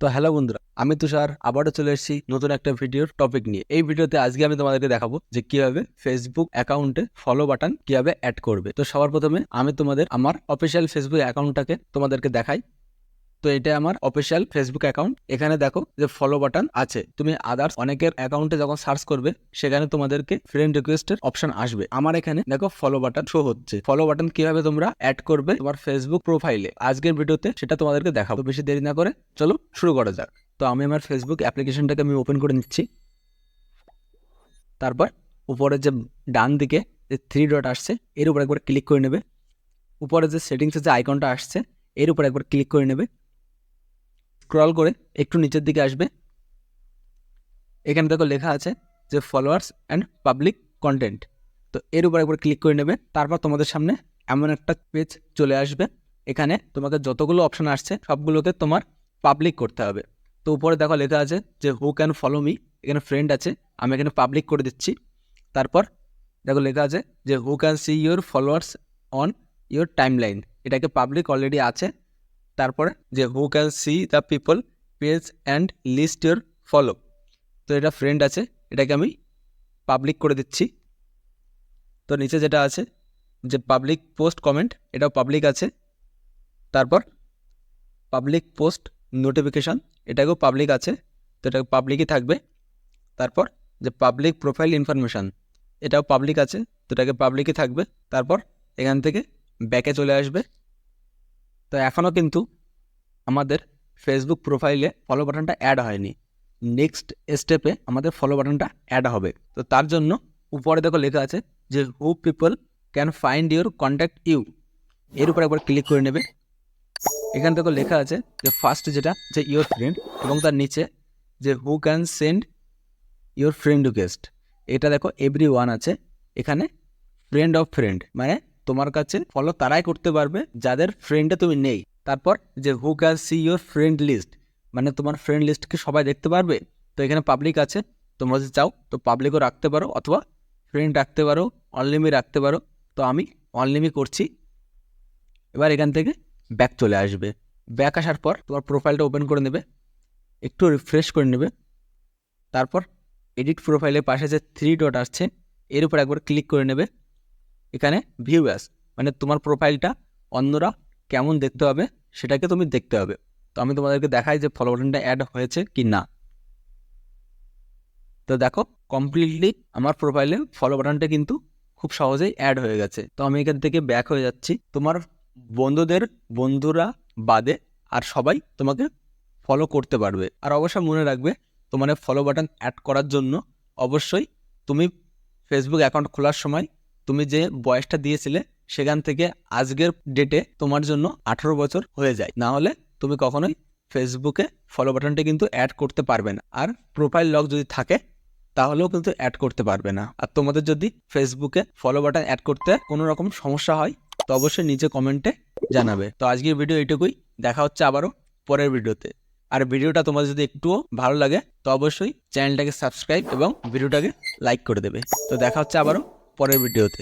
তো হ্যালো বন্ধুরা, আমি তুষার আবারও চলে এসেছি নতুন একটা ভিডিওর টপিক নিয়ে। এই ভিডিওতে আজকে আমি তোমাদেরকে দেখাবো যে কিভাবে ফেসবুক অ্যাকাউন্টে ফলো বাটন কিভাবে অ্যাড করবে। তো সবার প্রথমে আমি তোমাদের আমার অফিসিয়াল ফেসবুক অ্যাকাউন্টটাকে তোমাদেরকে দেখাই। তো এটা আমার অফিসিয়াল ফেসবুক অ্যাকাউন্ট। এখানে দেখো যে ফলো বাটন আছে। তুমি আদার্স অনেকের অ্যাকাউন্টে যখন সার্চ করবে সেখানে তোমাদেরকে ফ্রেন্ড রিকোয়েস্টের অপশন আসবে। আমার এখানে দেখো ফলো বাটন শো হচ্ছে। ফলো বাটন কিভাবে তোমরা অ্যাড করবে তোমার ফেসবুক প্রোফাইলে আজকের ভিডিওতে সেটা তোমাদেরকে দেখাবো। বেশি দেরি না করে চলো শুরু করা যাক। তো আমি আমার ফেসবুক অ্যাপ্লিকেশনটাকে আমি ওপেন করে নিচ্ছি। তারপর উপরে যে ডান দিকে যে 3 ডট আসছে এর উপর একবার ক্লিক করে নেবে। উপরে যে সেটিংসের যে আইকনটা আসছে এর উপর একবার ক্লিক করে নেবে। স্ক্রল করে একটু নিচের দিকে আসবে। এখানে দেখো লেখা আছে যে ফলোয়ার্স অ্যান্ড পাবলিক কন্টেন্ট। তো এর উপর একবার ক্লিক করে নেবে। তারপর তোমাদের সামনে এমন একটা পেজ চলে আসবে। এখানে তোমাকে যতগুলো অপশন আসছে সবগুলোকে তোমার পাবলিক করতে হবে। তো উপরে দেখো লেখা আছে যে হু ক্যান ফলো মি। এখানে ফ্রেন্ড আছে, আমি এখানে পাবলিক করে দিচ্ছি। তারপর দেখো লেখা আছে যে who can see your followers on your timeline. এটাকে পাবলিক অলরেডি আছে। তারপরে যে who can see the people page and list your follow. তো এটা ফ্রেন্ড আছে, এটাকে আমি পাবলিক করে দিচ্ছি। তো নিচে যেটা আছে যে পাবলিক পোস্ট কমেন্ট, এটাও পাবলিক আছে। তারপর পাবলিক পোস্ট নোটিফিকেশান, এটাকেও পাবলিক আছে, তো এটা পাবলিকই থাকবে। তারপর যে পাবলিক প্রোফাইল ইনফরমেশান, এটাও পাবলিক আছে, তো এটাকে পাবলিকই থাকবে। তারপর এখান থেকে ব্যাকে চলে আসবে। তো এখনও কিন্তু আমাদের ফেসবুক প্রোফাইলে ফলো বাটনটা অ্যাড হয়নি। নেক্সট স্টেপে আমাদের ফলো বাটনটা অ্যাড হবে। তো তার জন্য উপরে দেখো লেখা আছে যে who people can find your contact you. এর উপর একবার ক্লিক করে নেবে। এখানে দেখো লেখা আছে যে ফার্স্ট যেটা যে ইউর ফ্রেন্ড, এবং তার নিচে যে who can send your friend request. এটা দেখো এভরি ওয়ান আছে। এখানে ফ্রেন্ড অফ ফ্রেন্ড মানে তোমার কাছে ফলো তারাই করতে পারবে যাদের ফ্রেন্ডে তুমি নেই। তারপর যে who can see your friend list মানে তোমার ফ্রেন্ড লিস্টকে সবাই দেখতে পারবে। তো এখানে পাবলিক আছে, তোমরা যদি চাও তো পাবলিকও রাখতে পারো অথবা ফ্রেন্ড রাখতে পারো, অনলিমি রাখতে পারো। তো আমি অনলিমি করছি। এবার এখান থেকে ব্যাক চলে আসবে। ব্যাক আসার পর তোমার প্রোফাইলটা ওপেন করে নেবে, একটু রিফ্রেশ করে নেবে। তারপর এডিট প্রোফাইলের পাশে যে 3 ডট আসছে এর উপর একবার ক্লিক করে নেবে। এখানে ভিউ অ্যাজ মানে তোমার প্রোফাইলটা অন্যরা কেমন দেখতে হবে সেটাকে তুমি দেখতে হবে। তো আমি তোমাদেরকে দেখাই যে ফলো বাটনটা অ্যাড হয়েছে কি না। তো দেখো কমপ্লিটলি আমার প্রোফাইলে ফলো বাটনটা কিন্তু খুব সহজেই অ্যাড হয়ে গেছে। তো আমি এখান থেকে ব্যাক হয়ে যাচ্ছি। তোমার বন্ধুরা বাদে আর সবাই তোমাকে ফলো করতে পারবে। আর অবশ্যই মনে রাখবে তোমার ফলো বাটন অ্যাড করার জন্য অবশ্যই তুমি ফেসবুক অ্যাকাউন্ট খোলার সময় তুমি যে বয়সটা দিয়েছিলে সেখান থেকে আজকের ডেটে তোমার জন্য 18 বছর হয়ে যায়, না হলে তুমি কখনোই ফেসবুকে ফলো বাটনটা কিন্তু অ্যাড করতে পারবে না। আর প্রোফাইল লক যদি থাকে তাহলেও কিন্তু অ্যাড করতে পারবে না। আর তোমাদের যদি ফেসবুকে ফলো বাটন অ্যাড করতে কোনো রকম সমস্যা হয় তো অবশ্যই নিচে কমেন্টে জানাবে। তো আজকের ভিডিও এইটুকুই, দেখা হচ্ছে আবারও পরের ভিডিওতে। আর ভিডিওটা তোমাদের যদি একটুও ভালো লাগে তো অবশ্যই চ্যানেলটাকে সাবস্ক্রাইব এবং ভিডিওটাকে লাইক করে দেবে। তো দেখা হচ্ছে আবারও পরের ভিডিওতে।